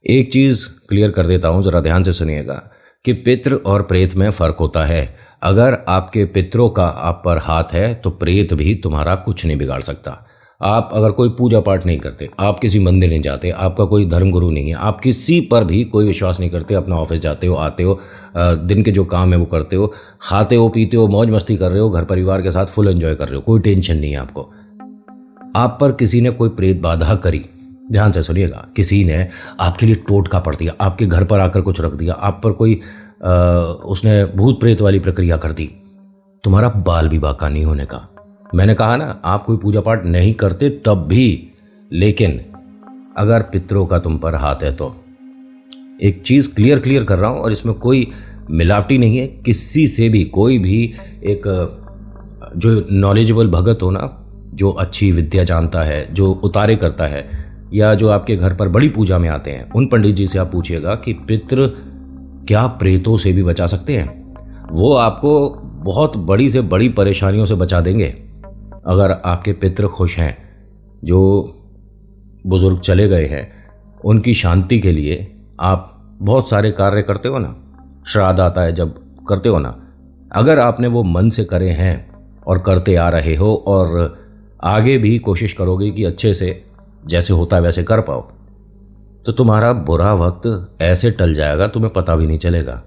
एक चीज़ क्लियर कर देता हूँ, ज़रा ध्यान से सुनिएगा कि पितृ और प्रेत में फ़र्क होता है। अगर आपके पितरों का आप पर हाथ है तो प्रेत भी तुम्हारा कुछ नहीं बिगाड़ सकता। आप अगर कोई पूजा पाठ नहीं करते, आप किसी मंदिर नहीं जाते, आपका कोई धर्मगुरु नहीं है, आप किसी पर भी कोई विश्वास नहीं करते, अपना ऑफिस जाते हो, आते हो, दिन के जो काम है वो करते हो, खाते हो, पीते हो, मौज मस्ती कर रहे हो, घर परिवार के साथ फुल एंजॉय कर रहे हो, कोई टेंशन नहीं है आपको, आप पर किसी ने कोई प्रेत बाधा करी, ध्यान से सुनिएगा, किसी ने आपके लिए टोटका पढ़ दिया, आपके घर पर आकर कुछ रख दिया, आप पर कोई उसने भूत प्रेत वाली प्रक्रिया कर दी, तुम्हारा बाल भी बाका नहीं होने का। मैंने कहा ना, आप कोई पूजा पाठ नहीं करते तब भी, लेकिन अगर पितरों का तुम पर हाथ है तो एक चीज़ क्लियर कर रहा हूँ, और इसमें कोई मिलावटी नहीं है किसी से भी। कोई भी एक जो नॉलेजेबल भगत हो ना, जो अच्छी विद्या जानता है, जो उतारे करता है, या जो आपके घर पर बड़ी पूजा में आते हैं, उन पंडित जी से आप पूछिएगा कि पितृ क्या प्रेतों से भी बचा सकते हैं। वो आपको बहुत बड़ी से बड़ी परेशानियों से बचा देंगे। अगर आपके पितृ खुश हैं, जो बुज़ुर्ग चले गए हैं, उनकी शांति के लिए आप बहुत सारे कार्य करते हो ना, श्राद्ध आता है जब करते हो ना, अगर आपने वो मन से करे हैं और करते आ रहे हो और आगे भी कोशिश करोगे कि अच्छे से जैसे होता है वैसे कर पाओ, तो तुम्हारा बुरा वक्त ऐसे टल जाएगा तुम्हें पता भी नहीं चलेगा।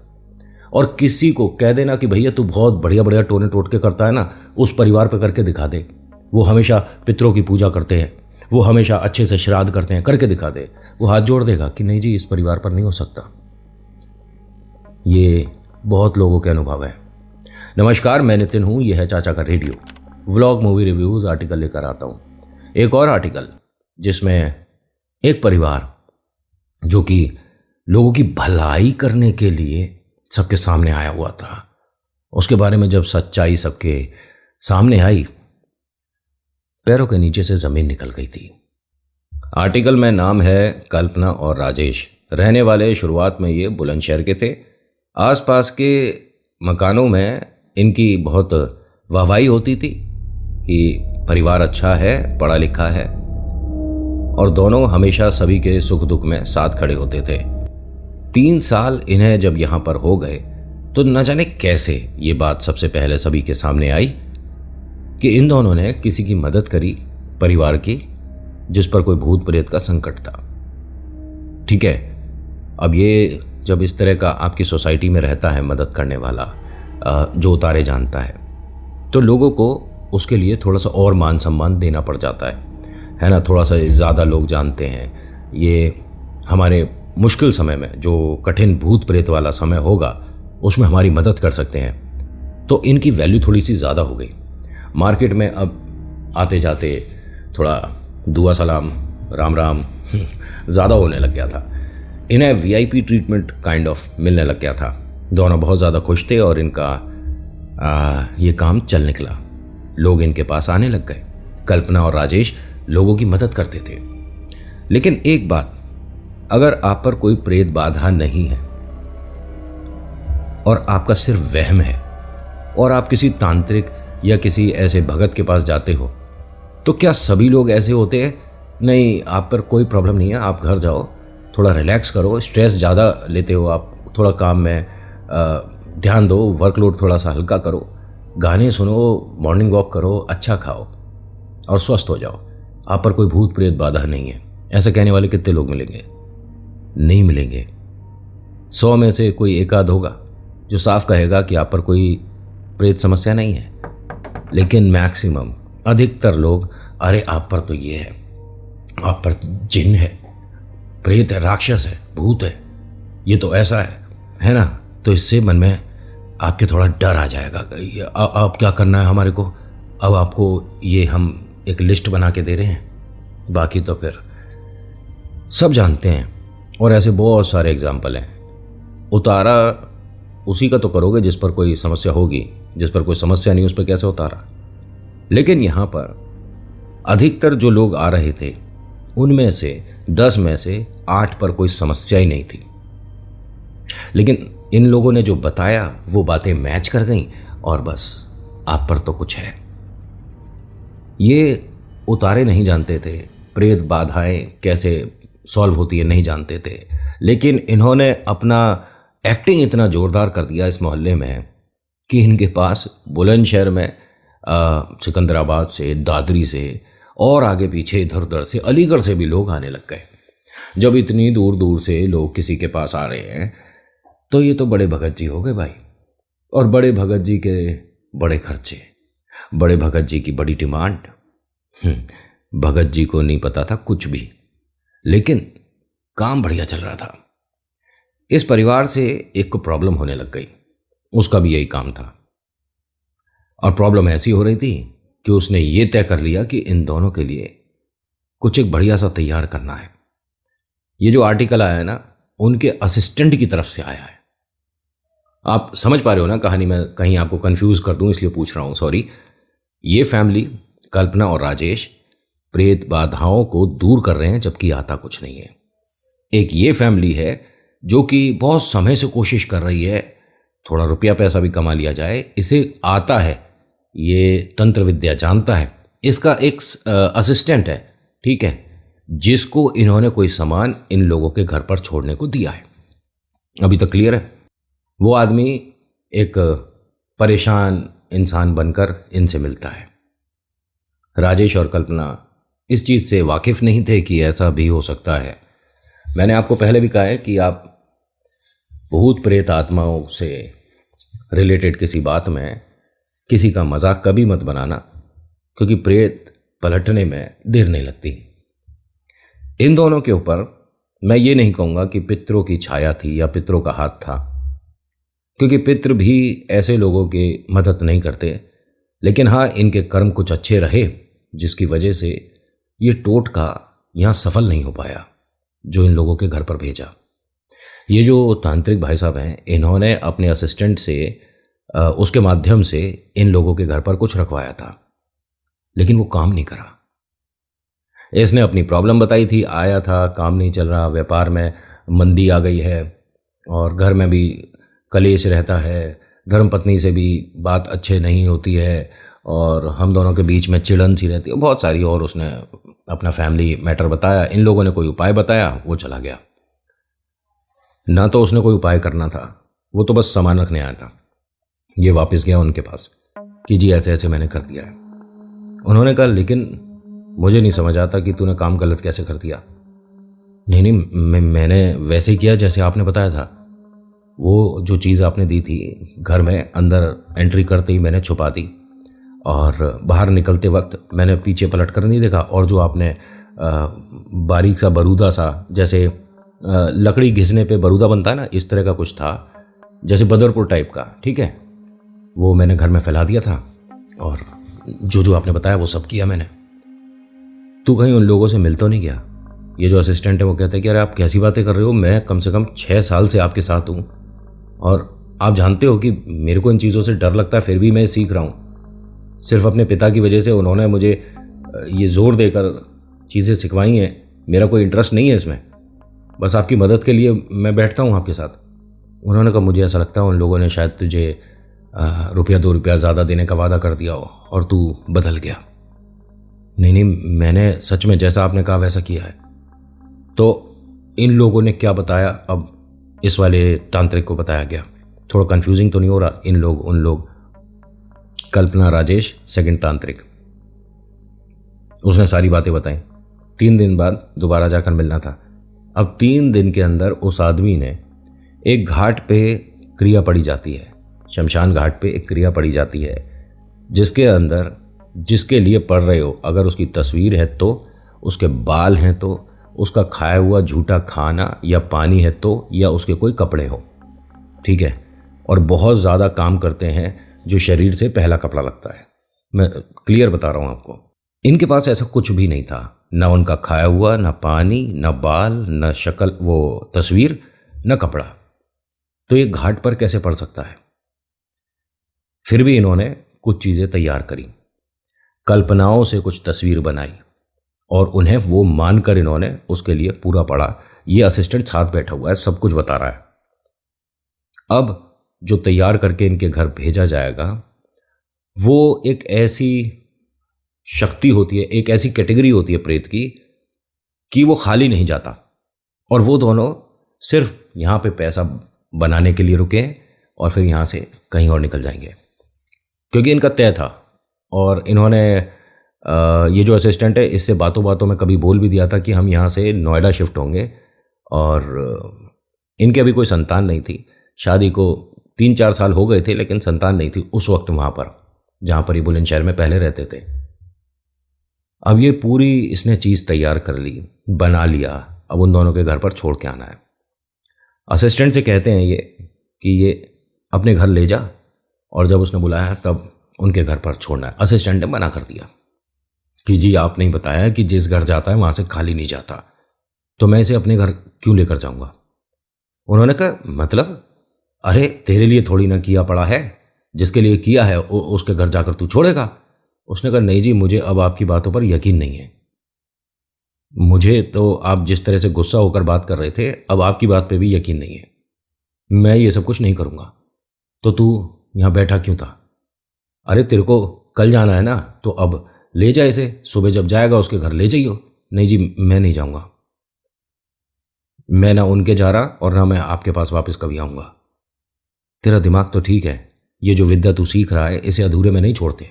और किसी को कह देना कि भैया तू बहुत बढ़िया बढ़िया टोने टोटके करता है ना, उस परिवार पे करके दिखा दे, वो हमेशा पितरों की पूजा करते हैं, वो हमेशा अच्छे से श्राद्ध करते हैं, करके दिखा दे, वो हाथ जोड़ देगा कि नहीं जी, इस परिवार पर नहीं हो सकता। ये बहुत लोगों के अनुभव है। नमस्कार, मैं नितिन हूँ, यह है चाचा का radio. Vlog, movie reviews, article लेकर आता हूँ। एक और आर्टिकल जिसमें एक परिवार जो कि लोगों की भलाई करने के लिए सबके सामने आया हुआ था, उसके बारे में जब सच्चाई सबके सामने आई, पैरों के नीचे से ज़मीन निकल गई थी। आर्टिकल में नाम है कल्पना और राजेश। रहने वाले शुरुआत में ये बुलंदशहर के थे। आसपास के मकानों में इनकी बहुत वाहवाही होती थी कि परिवार अच्छा है, पढ़ा लिखा है, और दोनों हमेशा सभी के सुख दुख में साथ खड़े होते थे। 3 साल इन्हें जब यहाँ पर हो गए तो न जाने कैसे ये बात सबसे पहले सभी के सामने आई कि इन दोनों ने किसी की मदद करी, परिवार की, जिस पर कोई भूत प्रेत का संकट था। ठीक है, अब ये जब इस तरह का आपकी सोसाइटी में रहता है मदद करने वाला, जो उतारे जानता है, तो लोगों को उसके लिए थोड़ा सा और मान सम्मान देना पड़ जाता है ना। थोड़ा सा ज़्यादा लोग जानते हैं, ये हमारे मुश्किल समय में, जो कठिन भूत प्रेत वाला समय होगा, उसमें हमारी मदद कर सकते हैं, तो इनकी वैल्यू थोड़ी सी ज़्यादा हो गई। मार्केट में अब आते जाते थोड़ा दुआ सलाम, राम राम ज़्यादा होने लग गया था। इन्हें वीआईपी ट्रीटमेंट काइंड ऑफ मिलने लग गया था। दोनों बहुत ज़्यादा खुश थे और इनका ये काम चल निकला। लोग इनके पास आने लग गए। कल्पना और राजेश लोगों की मदद करते थे। लेकिन एक बात, अगर आप पर कोई प्रेत बाधा नहीं है और आपका सिर्फ वहम है और आप किसी तांत्रिक या किसी ऐसे भगत के पास जाते हो, तो क्या सभी लोग ऐसे होते हैं? नहीं, आप पर कोई प्रॉब्लम नहीं है, आप घर जाओ, थोड़ा रिलैक्स करो, स्ट्रेस ज़्यादा लेते हो आप, थोड़ा काम में ध्यान दो, वर्कलोड थोड़ा सा हल्का करो, गाने सुनो, मॉर्निंग वॉक करो, अच्छा खाओ और स्वस्थ हो जाओ, आप पर कोई भूत प्रेत बाधा नहीं है। ऐसा कहने वाले कितने लोग मिलेंगे? नहीं मिलेंगे। 100 में से कोई एक आध होगा जो साफ कहेगा कि आप पर कोई प्रेत समस्या नहीं है। लेकिन मैक्सिमम, अधिकतर लोग, अरे आप पर तो ये है, आप पर जिन है, प्रेत है, राक्षस है, भूत है, ये तो ऐसा है ना। तो इससे मन में आपके थोड़ा डर आ जाएगा। अब क्या करना है हमारे को? अब आपको ये हम एक लिस्ट बना के दे रहे हैं, बाकी तो फिर सब जानते हैं। और ऐसे बहुत सारे एग्जाम्पल हैं। उतारा उसी का तो करोगे जिस पर कोई समस्या होगी, जिस पर कोई समस्या नहीं उस पर कैसे उतारा? लेकिन यहाँ पर अधिकतर जो लोग आ रहे थे, उनमें से 10 में से 8 पर कोई समस्या ही नहीं थी। लेकिन इन लोगों ने जो बताया वो बातें मैच कर गईं और बस आप पर तो कुछ है। ये उतारे नहीं जानते थे प्रेत बाधाएं कैसे सॉल्व होती है नहीं जानते थे, लेकिन इन्होंने अपना एक्टिंग इतना ज़ोरदार कर दिया इस मोहल्ले में कि इनके पास बुलंदशहर में सिकंदराबाद से, दादरी से और आगे पीछे इधर उधर से, अलीगढ़ से भी लोग आने लग गए। जब इतनी दूर दूर से लोग किसी के पास आ रहे हैं तो ये तो बड़े भगत जी हो गए भाई। और बड़े भगत जी के बड़े खर्चे, बड़े भगत जी की बड़ी डिमांड। भगत जी को नहीं पता था कुछ भी, लेकिन काम बढ़िया चल रहा था। इस परिवार से एक को प्रॉब्लम होने लग गई, उसका भी यही काम था। और प्रॉब्लम ऐसी हो रही थी कि उसने ये तय कर लिया कि इन दोनों के लिए कुछ एक बढ़िया सा तैयार करना है। ये जो आर्टिकल आया है ना, उनके असिस्टेंट की तरफ से आया है। आप समझ पा रहे हो ना कहानी, मैं कहीं आपको कंफ्यूज कर दूं इसलिए पूछ रहा हूं, सॉरी। ये फैमिली, कल्पना और राजेश, प्रेत बाधाओं को दूर कर रहे हैं जबकि आता कुछ नहीं है। एक ये फैमिली है जो कि बहुत समय से कोशिश कर रही है थोड़ा रुपया पैसा भी कमा लिया जाए, इसे आता है, ये तंत्र विद्या जानता है। इसका एक असिस्टेंट है, ठीक है, जिसको इन्होंने कोई सामान इन लोगों के घर पर छोड़ने को दिया है। अभी तक क्लियर है? वो आदमी एक परेशान इंसान बनकर इनसे मिलता है। राजेश और कल्पना इस चीज़ से वाकिफ़ नहीं थे कि ऐसा भी हो सकता है। मैंने आपको पहले भी कहा है कि आप भूत प्रेत आत्माओं से रिलेटेड किसी बात में किसी का मजाक कभी मत बनाना, क्योंकि प्रेत पलटने में देर नहीं लगती। इन दोनों के ऊपर मैं ये नहीं कहूँगा कि पितरों की छाया थी या पितरों का हाथ था, क्योंकि पितृ भी ऐसे लोगों की मदद नहीं करते, लेकिन हाँ, इनके कर्म कुछ अच्छे रहे जिसकी वजह से ये टोटका यहाँ सफल नहीं हो पाया जो इन लोगों के घर पर भेजा। ये जो तांत्रिक भाई साहब हैं, इन्होंने अपने असिस्टेंट से उसके माध्यम से इन लोगों के घर पर कुछ रखवाया था, लेकिन वो काम नहीं करा। इसने अपनी प्रॉब्लम बताई थी, आया था, काम नहीं चल रहा, व्यापार में मंदी आ गई है और घर में भी कलेश रहता है, धर्मपत्नी से भी बात अच्छे नहीं होती है और हम दोनों के बीच में चिड़न सी रहती है, बहुत सारी। और उसने अपना फैमिली मैटर बताया, इन लोगों ने कोई उपाय बताया, वो चला गया। ना तो उसने कोई उपाय करना था, वो तो बस सामान रखने आया था। ये वापस गया उनके पास कि जी ऐसे ऐसे मैंने कर दिया है। उन्होंने कहा लेकिन मुझे नहीं समझ आता कि तूने काम गलत कैसे कर दिया। नहीं, मैंने वैसे ही किया जैसे आपने बताया था। वो जो चीज़ आपने दी थी घर में, अंदर एंट्री करते ही मैंने छुपा दी और बाहर निकलते वक्त मैंने पीछे पलट कर नहीं देखा। और जो आपने बारीक सा बरूदा सा, जैसे लकड़ी घिसने पे बरूदा बनता है ना, इस तरह का कुछ था, जैसे बदरपुर टाइप का, ठीक है, वो मैंने घर में फैला दिया था। और जो जो आपने बताया वो सब किया मैंने। तू कहीं उन लोगों से मिल तो नहीं गया? ये जो असिस्टेंट है वो कहते हैं कि अरे आप कैसी बातें कर रहे हो, मैं कम से कम 6 साल से आपके साथ हूँ और आप जानते हो कि मेरे को इन चीज़ों से डर लगता है, फिर भी मैं सीख रहा हूँ। सिर्फ अपने पिता की वजह से उन्होंने मुझे ये जोर देकर चीज़ें सिखवाई हैं, मेरा कोई इंटरेस्ट नहीं है इसमें, बस आपकी मदद के लिए मैं बैठता हूँ आपके साथ। उन्होंने कहा मुझे ऐसा लगता है उन लोगों ने शायद तुझे रुपया 2 रुपया ज़्यादा देने का वादा कर दिया हो और तू बदल गया। नहीं, मैंने सच में जैसा आपने कहा वैसा किया है। तो इन लोगों ने क्या बताया, अब इस वाले तांत्रिक को बताया गया। थोड़ा कंफ्यूजिंग तो नहीं हो रहा? इन लोग, उन लोग, कल्पना, राजेश, सेकंड तांत्रिक। उसने सारी बातें बताई। 3 दिन बाद दोबारा जाकर मिलना था। अब 3 दिन के अंदर उस आदमी ने एक घाट पे क्रिया पड़ी जाती है, शमशान घाट पे एक क्रिया पड़ी जाती है, जिसके अंदर जिसके लिए पढ़ रहे हो, अगर उसकी तस्वीर है तो, उसके बाल हैं तो, उसका खाया हुआ झूठा खाना या पानी है तो, या उसके कोई कपड़े हो, ठीक है। और बहुत ज़्यादा काम करते हैं जो शरीर से पहला कपड़ा लगता है। मैं क्लियर बता रहा हूँ आपको। इनके पास ऐसा कुछ भी नहीं था, ना उनका खाया हुआ, ना पानी, ना बाल, ना शक्ल, वो तस्वीर, ना कपड़ा। तो ये घाट पर कैसे पड़ सकता है? फिर भी इन्होंने कुछ चीज़ें तैयार करी, कल्पनाओं से कुछ तस्वीर बनाई और उन्हें वो मानकर इन्होंने उसके लिए पूरा पढ़ा। ये असिस्टेंट साथ बैठा हुआ है, सब कुछ बता रहा है। अब जो तैयार करके इनके घर भेजा जाएगा वो एक ऐसी शक्ति होती है, एक ऐसी कैटेगरी होती है प्रेत की कि वो खाली नहीं जाता। और वो दोनों सिर्फ यहाँ पे पैसा बनाने के लिए रुके हैं और फिर यहाँ से कहीं और निकल जाएंगे, क्योंकि इनका तय था। और इन्होंने ये जो असिस्टेंट है इससे बातों बातों में कभी बोल भी दिया था कि हम यहाँ से नोएडा शिफ्ट होंगे। और इनके अभी कोई संतान नहीं थी, शादी को 3-4 साल हो गए थे, लेकिन संतान नहीं थी उस वक्त वहाँ पर जहाँ पर ये बुलंदशहर में पहले रहते थे। अब ये पूरी इसने चीज़ तैयार कर ली, बना लिया, अब उन दोनों के घर पर छोड़ के आना है। असिस्टेंट से कहते हैं ये कि ये अपने घर ले जा, और जब उसने बुलाया तब उनके घर पर छोड़ना है। असिस्टेंट ने मना कर दिया कि जी आपने ही बताया कि जिस घर जाता है वहाँ से खाली नहीं जाता, तो मैं इसे अपने घर क्यों लेकर जाऊँगा। उन्होंने कहा मतलब, अरे तेरे लिए थोड़ी ना किया पड़ा है, जिसके लिए किया है उसके घर जाकर तू छोड़ेगा। उसने कहा नहीं जी, मुझे अब आपकी बातों पर यकीन नहीं है। मुझे तो आप जिस तरह से गुस्सा होकर बात कर रहे थे, अब आपकी बात पे भी यकीन नहीं है। मैं ये सब कुछ नहीं करूँगा। तो तू यहाँ बैठा क्यों था? अरे तेरे को कल जाना है ना, तो अब ले जा इसे, सुबह जब जाएगा उसके घर ले जाइयो। नहीं जी मैं नहीं जाऊँगा, मैं ना उनके जा रहा और ना मैं आपके पास वापस कभी आऊँगा। तेरा दिमाग तो ठीक है, ये जो विद्या तू सीख रहा है इसे अधूरे में नहीं छोड़ते,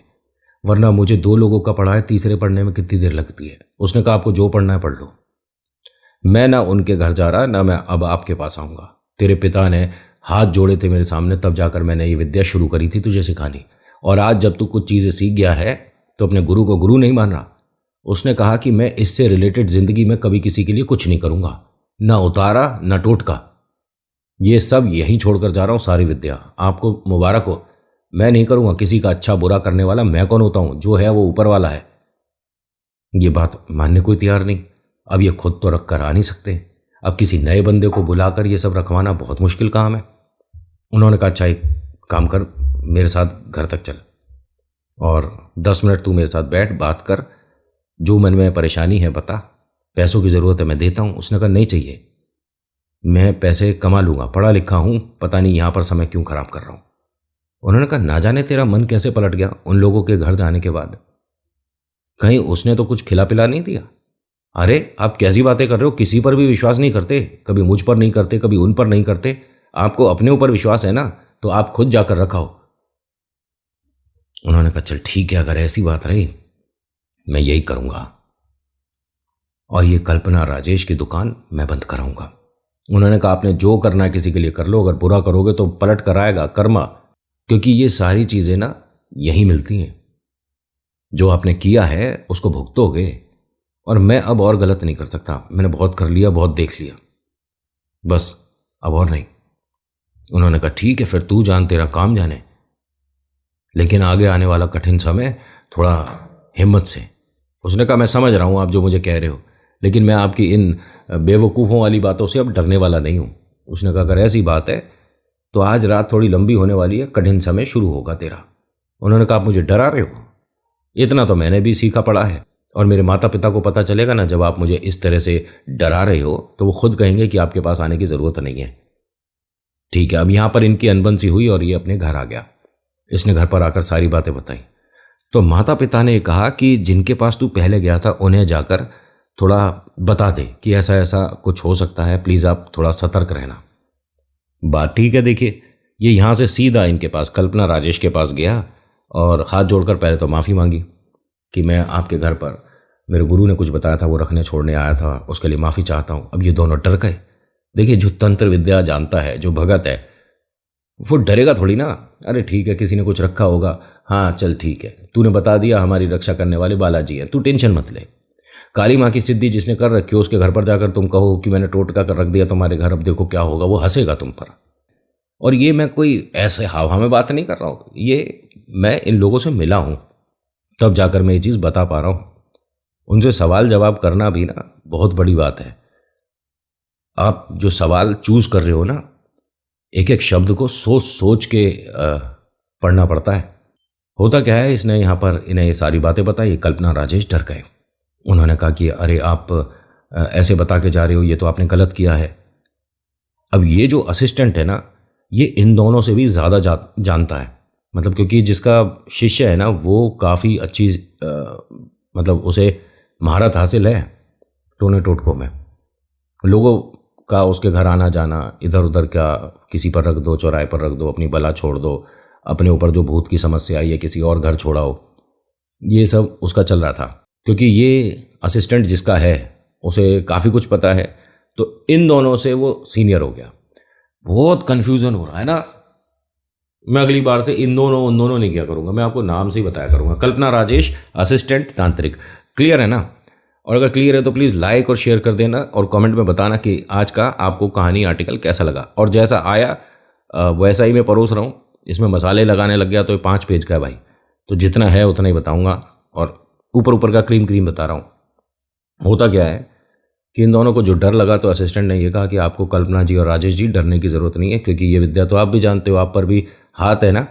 वरना मुझे 2 लोगों का पढ़ा है, तीसरे पढ़ने में कितनी देर लगती है। उसने कहा आपको जो पढ़ना है पढ़ लो। मैं ना उनके घर जा रहा, ना मैं अब आपके पास आऊँगा। तेरे पिता ने हाथ जोड़े थे मेरे सामने, तब जाकर मैंने ये विद्या शुरू करी थी तुझे सिखानी, और आज जब तू कुछ चीज़ें सीख गया है तो अपने गुरु को गुरु नहीं मान रहा। उसने कहा कि मैं इससे रिलेटेड ज़िंदगी में कभी किसी के लिए कुछ नहीं करूँगा, ना उतारा ना टोटका, ये सब यहीं छोड़कर जा रहा हूँ सारी विद्या। आपको मुबारक हो, मैं नहीं करूँगा किसी का अच्छा बुरा करने वाला। मैं कौन होता हूँ? जो है वो ऊपर वाला है। ये बात मानने को तैयार नहीं। अब ये खुद तो रख कर आ नहीं सकते, अब किसी नए बंदे को बुलाकर ये सब रखवाना बहुत मुश्किल काम है। उन्होंने कहा अच्छा एक काम कर, मेरे साथ घर तक चल और 10 मिनट तू मेरे साथ बैठ, बात कर, जो मन में परेशानी है बता, पैसों की ज़रूरत है मैं देता हूँ। उसने कहा नहीं चाहिए, मैं पैसे कमा लूँगा, पढ़ा लिखा हूँ, पता नहीं यहाँ पर समय क्यों ख़राब कर रहा हूँ। उन्होंने कहा ना जाने तेरा मन कैसे पलट गया उन लोगों के घर जाने के बाद, कहीं उसने तो कुछ खिला पिला नहीं दिया? अरे आप कैसी बातें कर रहे हो, किसी पर भी विश्वास नहीं करते, कभी मुझ पर नहीं करते, कभी उन पर नहीं करते। आपको अपने ऊपर विश्वास है ना, तो आप खुद जाकर रखाओ। उन्होंने कहा चल ठीक है, अगर ऐसी बात रही मैं यही करूँगा, और ये कल्पना राजेश की दुकान मैं बंद कराऊंगा। उन्होंने कहा आपने जो करना है किसी के लिए कर लो, अगर बुरा करोगे तो पलट कर आएगा कर्मा, क्योंकि ये सारी चीज़ें ना यहीं मिलती हैं। जो आपने किया है उसको भुगतोगे, और मैं अब और गलत नहीं कर सकता, मैंने बहुत कर लिया, बहुत देख लिया, बस अब और नहीं। उन्होंने कहा ठीक है फिर तू जान, तेरा काम जाने, लेकिन आगे आने वाला कठिन समय थोड़ा हिम्मत से। उसने कहा मैं समझ रहा हूँ आप जो मुझे कह रहे हो, लेकिन मैं आपकी इन बेवकूफ़ों वाली बातों से अब डरने वाला नहीं हूँ। उसने कहा अगर ऐसी बात है तो आज रात थोड़ी लंबी होने वाली है, कठिन समय शुरू होगा तेरा। उन्होंने कहा आप मुझे डरा रहे हो? इतना तो मैंने भी सीखा पड़ा है, और मेरे माता पिता को पता चलेगा ना जब आप मुझे इस तरह से डरा रहे हो, तो वो खुद कहेंगे कि आपके पास आने की ज़रूरत नहीं है। ठीक है, अब यहाँ पर इनकी अनबन सी हुई और ये अपने घर आ गया। इसने घर पर आकर सारी बातें बताई, तो माता पिता ने कहा कि जिनके पास तू पहले गया था उन्हें जाकर थोड़ा बता दे कि ऐसा ऐसा कुछ हो सकता है, प्लीज़ आप थोड़ा सतर्क रहना। बात ठीक है। देखिए ये यहाँ से सीधा इनके पास कल्पना राजेश के पास गया और हाथ जोड़कर पहले तो माफ़ी मांगी कि मैं आपके घर पर मेरे गुरु ने कुछ बताया था वो रखने छोड़ने आया था, उसके लिए माफ़ी चाहता हूँ। अब ये दोनों डर गए। देखिए जो तंत्र विद्या जानता है, जो भगत है, वो डरेगा थोड़ी ना। अरे ठीक है किसी ने कुछ रखा होगा, हाँ चल ठीक है, तूने बता दिया हमारी रक्षा करने वाले बालाजी हैं, तू टेंशन मत ले। काली माँ की सिद्धि जिसने कर रखी हो उसके घर पर जाकर तुम कहो कि मैंने टोटका कर रख दिया तुम्हारे घर, अब देखो क्या होगा, वो हंसेगा तुम पर। और ये मैं कोई ऐसे हाव में बात नहीं कर रहा हूँ, ये मैं इन लोगों से मिला हूँ तब जाकर मैं ये चीज़ बता पा रहा हूँ। उनसे सवाल जवाब करना भी ना बहुत बड़ी बात है। आप जो सवाल चूज कर रहे हो ना, एक एक शब्द को सोच सोच के पढ़ना पड़ता है। होता क्या है, इसने यहाँ पर इन्हें ये सारी बातें बताई। कल्पना राजेश डर गए। उन्होंने कहा कि अरे आप ऐसे बता के जा रहे हो, ये तो आपने गलत किया है। अब ये जो असिस्टेंट है ना, ये इन दोनों से भी ज़्यादा जानता है, मतलब क्योंकि जिसका शिष्य है ना वो काफ़ी अच्छी मतलब उसे महारत हासिल है टोने टोटकों में। लोगों का उसके घर आना जाना, इधर उधर का किसी पर रख दो, चौराहे पर रख दो, अपनी बला छोड़ दो, अपने ऊपर जो भूत की समस्या आई है किसी और घर छोड़ाओ, ये सब उसका चल रहा था। क्योंकि ये असिस्टेंट जिसका है उसे काफ़ी कुछ पता है, तो इन दोनों से वो सीनियर हो गया। बहुत कन्फ्यूज़न हो रहा है ना। मैं अगली बार से इन दोनों उन दोनों नहीं किया करूँगा, मैं आपको नाम से ही बताया करूँगा। कल्पना राजेश, असिस्टेंट तांत्रिक। क्लियर है ना? और अगर क्लियर है तो प्लीज़ लाइक और शेयर कर देना और कमेंट में बताना कि आज का आपको कहानी आर्टिकल कैसा लगा। और जैसा आया वैसा ही मैं परोस रहा हूँ। इसमें मसाले लगाने लग गया तो ये 5 पेज का है भाई, तो जितना है उतना ही बताऊँगा और ऊपर ऊपर का क्रीम क्रीम बता रहा हूँ। होता क्या है कि इन दोनों को जो डर लगा, तो असिस्टेंट ने ये कहा कि आपको कल्पना जी और राजेश जी डरने की ज़रूरत नहीं है, क्योंकि ये विद्या तो आप भी जानते हो, आप पर भी हाथ है ना,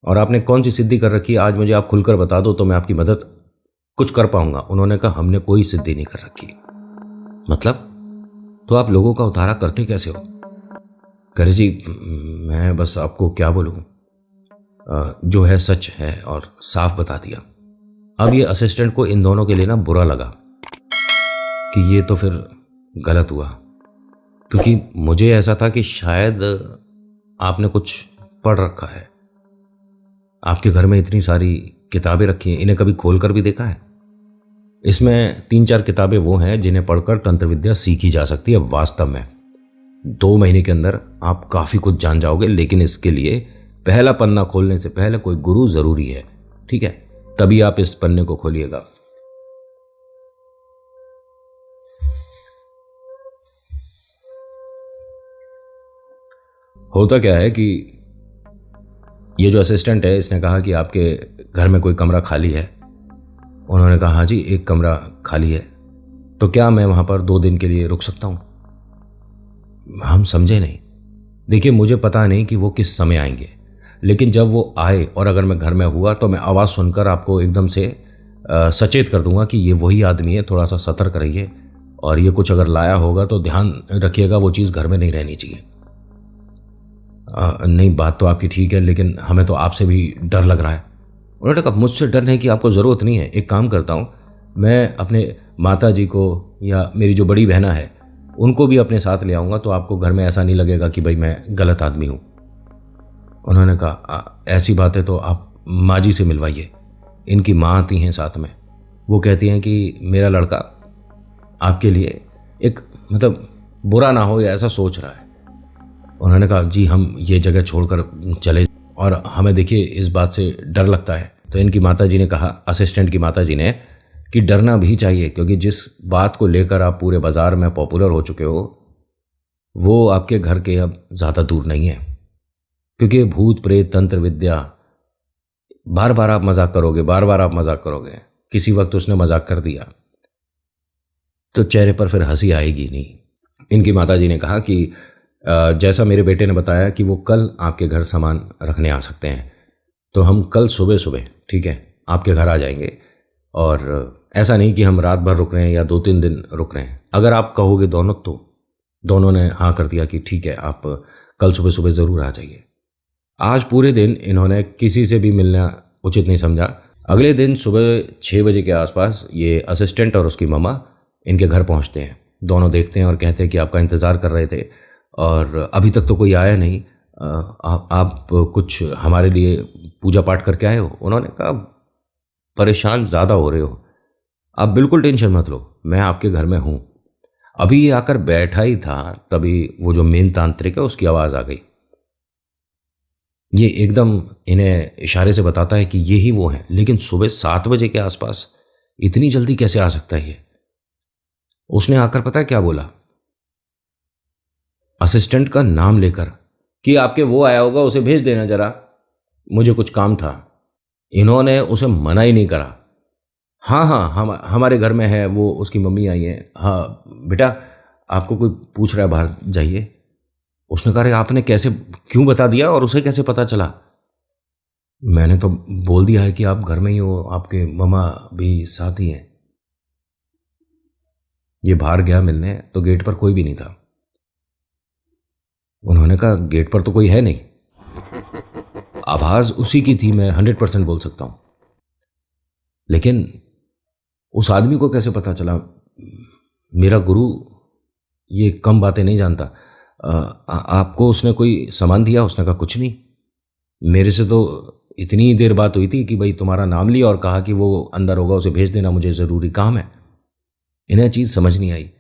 और आपने कौन सी सिद्धि कर रखी है आज मुझे आप खुलकर बता दो तो मैं आपकी मदद कुछ कर पाऊंगा। उन्होंने कहा हमने कोई सिद्धि नहीं कर रखी। मतलब? तो आप लोगों का उतारा करते कैसे हो? करे जी मैं बस आपको क्या बोलूं, जो है सच है और साफ बता दिया। अब ये असिस्टेंट को इन दोनों के लिए ना बुरा लगा कि ये तो फिर गलत हुआ, क्योंकि मुझे ऐसा था कि शायद आपने कुछ पढ़ रखा है। आपके घर में इतनी सारी किताबें रखी हैं, इन्हें कभी खोल कर भी देखा है? इसमें 3-4 किताबें वो हैं जिन्हें पढ़कर तंत्र विद्या सीखी जा सकती है। वास्तव में 2 महीने के अंदर आप काफ़ी कुछ जान जाओगे, लेकिन इसके लिए पहला पन्ना खोलने से पहले कोई गुरु ज़रूरी है, ठीक है? तभी आप इस पन्ने को खोलिएगा। होता क्या है कि ये जो असिस्टेंट है इसने कहा कि आपके घर में कोई कमरा खाली है। उन्होंने कहा हाँ जी, एक कमरा खाली है, तो क्या मैं वहाँ पर 2 दिन के लिए रुक सकता हूँ? हम समझे नहीं। देखिए मुझे पता नहीं कि वो किस समय आएंगे, लेकिन जब वो आए और अगर मैं घर में हुआ तो मैं आवाज़ सुनकर आपको एकदम से सचेत कर दूंगा कि ये वही आदमी है, थोड़ा सा सतर्क रहिए, और ये कुछ अगर लाया होगा तो ध्यान रखिएगा वो चीज़ घर में नहीं रहनी चाहिए। नहीं, बात तो आपकी ठीक है, लेकिन हमें तो आपसे भी डर लग रहा है। उन्होंने कहा मुझसे डरने की आपको ज़रूरत नहीं है। एक काम करता हूँ, मैं अपने माता जी को या मेरी जो बड़ी बहना है उनको भी अपने साथ ले आऊँगा, तो आपको घर में ऐसा नहीं लगेगा कि भाई मैं गलत आदमी हूँ। उन्होंने कहा ऐसी बात है तो आप माँ जी से मिलवाइए। इनकी माँ आती हैं साथ में, वो कहती हैं कि मेरा लड़का आपके लिए एक मतलब बुरा ना हो या ऐसा सोच रहा है। उन्होंने कहा जी हम ये जगह छोड़कर चले, और हमें देखिए इस बात से डर लगता है। तो इनकी माताजी ने कहा, असिस्टेंट की माताजी ने, कि डरना भी चाहिए, क्योंकि जिस बात को लेकर आप पूरे बाजार में पॉपुलर हो चुके हो वो आपके घर के अब ज़्यादा दूर नहीं है। क्योंकि भूत प्रेत तंत्र विद्या, बार बार आप मजाक करोगे, बार बार आप मजाक करोगे। किसी वक्त उसने मजाक कर दिया तो चेहरे पर फिर हंसी आएगी नहीं। इनकी माताजी ने कहा कि जैसा मेरे बेटे ने बताया कि वो कल आपके घर सामान रखने आ सकते हैं, तो हम कल सुबह सुबह, ठीक है, आपके घर आ जाएंगे। और ऐसा नहीं कि हम रात भर रुक रहे हैं या 2-3 दिन रुक रहे हैं। अगर आप कहोगे दोनों, तो दोनों ने हाँ कर दिया कि ठीक है, आप कल सुबह सुबह ज़रूर आ जाइए। आज पूरे दिन इन्होंने किसी से भी मिलना उचित नहीं समझा। अगले दिन सुबह 6 बजे के आसपास ये असिस्टेंट और उसकी मम्मा इनके घर पहुंचते हैं। दोनों देखते हैं और कहते हैं कि आपका इंतज़ार कर रहे थे और अभी तक तो कोई आया नहीं। आप कुछ हमारे लिए पूजा पाठ करके आए हो? उन्होंने कहा परेशान ज़्यादा हो रहे हो, आप बिल्कुल टेंशन मत लो, मैं आपके घर में हूँ। अभी ये आकर बैठा ही था, तभी वो जो मेन तांत्रिक है उसकी आवाज़ आ गई। ये एकदम इन्हें इशारे से बताता है कि ये ही वो हैं, लेकिन सुबह 7 बजे के आसपास इतनी जल्दी कैसे आ सकता है ये? उसने आकर पता है क्या बोला? असिस्टेंट का नाम लेकर कि आपके वो आया होगा, उसे भेज देना जरा, मुझे कुछ काम था। इन्होंने उसे मना ही नहीं करा। हाँ हाँ, हम हमारे घर में है, वो उसकी मम्मी आई है। हाँ बेटा, आपको कोई पूछ रहा है, बाहर जाइए। उसने कहा अरे आपने कैसे, क्यों बता दिया और उसे कैसे पता चला? मैंने तो बोल दिया है कि आप घर में ही हो, आपके मम्मा भी साथ ही हैं। ये बाहर गया मिलने तो गेट पर कोई भी नहीं था। उन्होंने कहा गेट पर तो कोई है नहीं। आवाज़ उसी की थी, मैं 100% बोल सकता हूं, लेकिन उस आदमी को कैसे पता चला? मेरा गुरु ये कम बातें नहीं जानता। आपको उसने कोई सामान दिया? उसने कहा कुछ नहीं, मेरे से तो इतनी देर बात हुई थी कि भाई तुम्हारा नाम लिया और कहा कि वो अंदर होगा, उसे भेज देना, मुझे ज़रूरी काम है। इन्हें चीज़ समझ नहीं आई।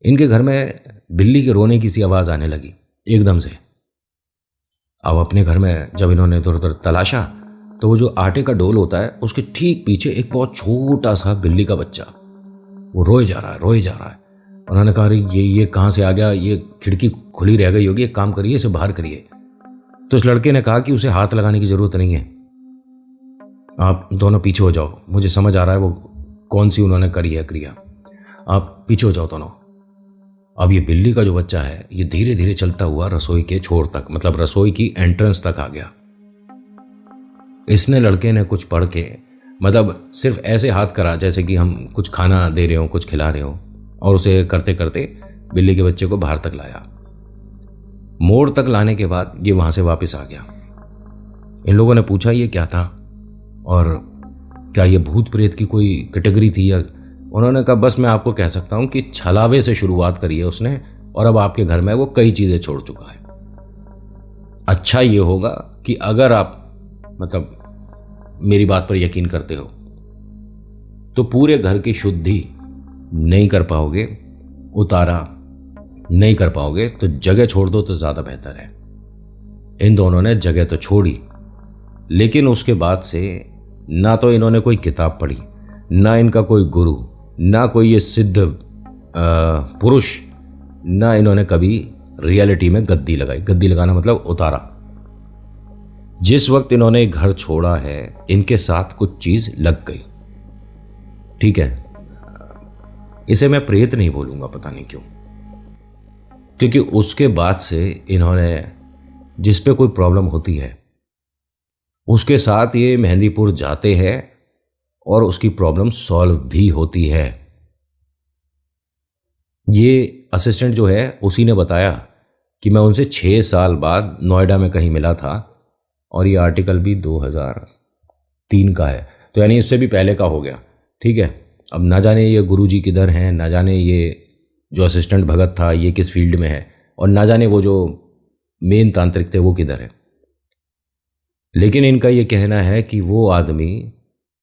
इनके घर में बिल्ली के रोने की सी आवाज़ आने लगी एकदम से। अब अपने घर में जब इन्होंने इधर उधर तलाशा तो वो जो आटे का डोल होता है उसके ठीक पीछे एक बहुत छोटा सा बिल्ली का बच्चा वो रोए जा रहा है, रोए जा रहा है। उन्होंने कहा अरे ये कहाँ से आ गया, ये खिड़की खुली रह गई होगी, एक काम करिए इसे बाहर करिए। तो इस लड़के ने कहा कि उसे हाथ लगाने की ज़रूरत नहीं है, आप दोनों पीछे हो जाओ, मुझे समझ आ रहा है वो कौन सी उन्होंने करी है क्रिया, आप पीछे हो जाओ दोनों। अब ये बिल्ली का जो बच्चा है ये धीरे धीरे चलता हुआ रसोई के छोर तक, मतलब रसोई की एंट्रेंस तक आ गया। इसने लड़के ने कुछ पढ़ के, मतलब सिर्फ ऐसे हाथ करा जैसे कि हम कुछ खाना दे रहे हो, कुछ खिला रहे हो, और उसे करते करते बिल्ली के बच्चे को बाहर तक लाया। मोड़ तक लाने के बाद ये वहां से वापस आ गया। इन लोगों ने पूछा ये क्या था और क्या ये भूत प्रेत की कोई कैटेगरी थी या। उन्होंने कहा बस मैं आपको कह सकता हूं कि छलावे से शुरुआत करी है उसने और अब आपके घर में वो कई चीजें छोड़ चुका है। अच्छा ये होगा कि अगर आप मतलब मेरी बात पर यकीन करते हो तो पूरे घर की शुद्धि नहीं कर पाओगे, उतारा नहीं कर पाओगे तो जगह छोड़ दो तो ज्यादा बेहतर है। इन दोनों ने जगह तो छोड़ी, लेकिन उसके बाद से ना तो इन्होंने कोई किताब पढ़ी, ना इनका कोई गुरु, ना कोई ये सिद्ध पुरुष, ना इन्होंने कभी रियलिटी में गद्दी लगाई। गद्दी लगाना मतलब उतारा। जिस वक्त इन्होंने घर छोड़ा है इनके साथ कुछ चीज लग गई। ठीक है, इसे मैं प्रेत नहीं बोलूंगा, पता नहीं क्यों, क्योंकि उसके बाद से इन्होंने जिस पे कोई प्रॉब्लम होती है उसके साथ ये मेहंदीपुर जाते हैं और उसकी प्रॉब्लम सॉल्व भी होती है। ये असिस्टेंट जो है उसी ने बताया कि मैं उनसे 6 साल बाद नोएडा में कहीं मिला था और ये आर्टिकल भी 2003 का है, तो यानी इससे भी पहले का हो गया। ठीक है, अब ना जाने ये गुरुजी किधर हैं, ना जाने ये जो असिस्टेंट भगत था ये किस फील्ड में है, और ना जाने वो जो मेन तांत्रिक थे वो किधर है। लेकिन इनका ये कहना है कि वो आदमी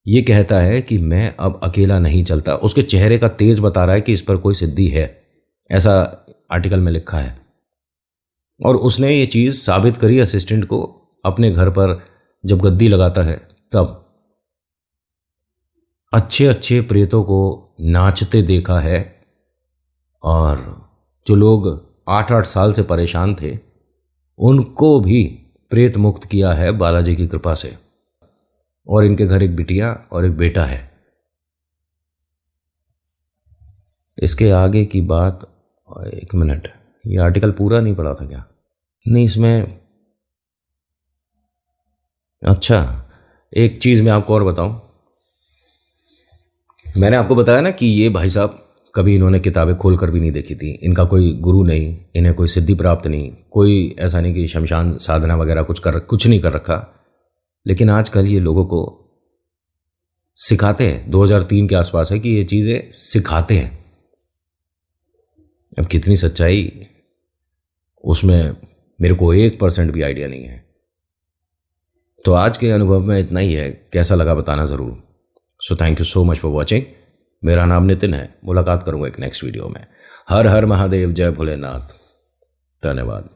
ये कहता है कि मैं अब अकेला नहीं चलता। उसके चेहरे का तेज बता रहा है कि इस पर कोई सिद्धि है, ऐसा आर्टिकल में लिखा है। और उसने ये चीज़ साबित करी असिस्टेंट को अपने घर पर जब गद्दी लगाता है तब। अच्छे अच्छे प्रेतों को नाचते देखा है और जो लोग 8-8 साल से परेशान थे उनको भी प्रेत मुक्त किया है बालाजी की कृपा से। और इनके घर एक बिटिया और एक बेटा है। इसके आगे की बात, एक मिनट, ये आर्टिकल पूरा नहीं पढ़ा था क्या? नहीं, इसमें अच्छा एक चीज़ मैं आपको और बताऊं। मैंने आपको बताया ना कि ये भाई साहब कभी इन्होंने किताबें खोल कर भी नहीं देखी थी, इनका कोई गुरु नहीं, इन्हें कोई सिद्धि प्राप्त नहीं, कोई ऐसा नहीं कि शमशान साधना वगैरह कुछ नहीं कर रखा। लेकिन आजकल ये लोगों को सिखाते हैं, 2003 के आसपास है कि ये चीज़ें सिखाते हैं। अब कितनी सच्चाई उसमें मेरे को 1% भी आइडिया नहीं है। तो आज के अनुभव में इतना ही है, कैसा लगा बताना ज़रूर। So thank you so much for watching. मेरा नाम नितिन है, मुलाकात करूंगा एक नेक्स्ट वीडियो में। हर हर महादेव, जय भोलेनाथ, धन्यवाद।